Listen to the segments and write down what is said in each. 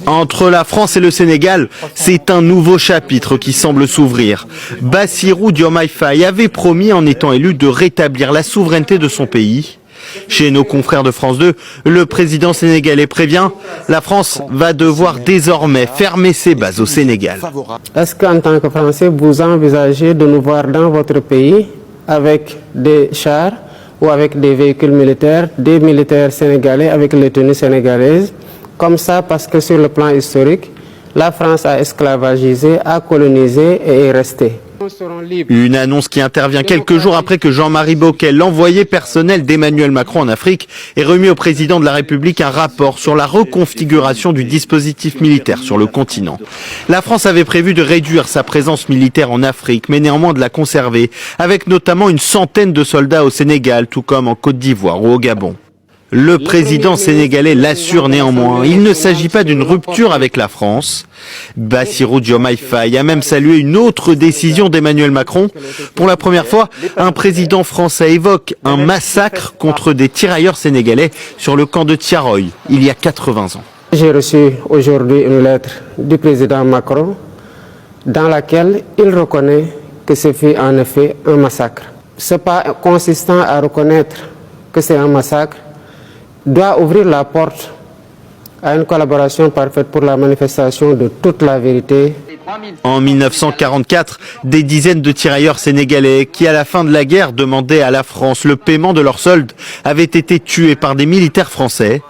Entre la France et le Sénégal, c'est un nouveau chapitre qui semble s'ouvrir. Bassirou Diomaye Faye avait promis en étant élu de rétablir la souveraineté de son pays. Chez nos confrères de France 2, le président sénégalais prévient, la France va devoir désormais fermer ses bases au Sénégal. Est-ce qu'en tant que Français, vous envisagez de nous voir dans votre pays avec des chars ou avec des véhicules militaires, des militaires sénégalais avec les tenues sénégalaises, comme ça parce que sur le plan historique, la France a esclavagisé, a colonisé et est restée. Une annonce qui intervient quelques jours après que Jean-Marie Bockel, l'envoyé personnel d'Emmanuel Macron en Afrique, ait remis au président de la République un rapport sur la reconfiguration du dispositif militaire sur le continent. La France avait prévu de réduire sa présence militaire en Afrique, mais néanmoins de la conserver, avec notamment une centaine de soldats au Sénégal, tout comme en Côte d'Ivoire ou au Gabon. Le président sénégalais l'assure néanmoins, il ne s'agit pas d'une rupture avec la France. Bassirou Diomaye Faye a même salué une autre décision d'Emmanuel Macron. Pour la première fois, un président français évoque un massacre contre des tirailleurs sénégalais sur le camp de Thiaroye, il y a 80 ans. J'ai reçu aujourd'hui une lettre du président Macron dans laquelle il reconnaît que ce fut en effet un massacre. Ce pas consistant à reconnaître que c'est un massacre doit ouvrir la porte à une collaboration parfaite pour la manifestation de toute la vérité. En 1944, des dizaines de tirailleurs sénégalais qui, à la fin de la guerre, demandaient à la France le paiement de leurs soldes, avaient été tués par des militaires français.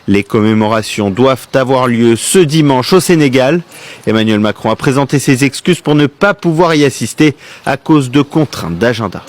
Les commémorations doivent avoir lieu ce dimanche au Sénégal. Emmanuel Macron a présenté ses excuses pour ne pas pouvoir y assister à cause de contraintes d'agenda.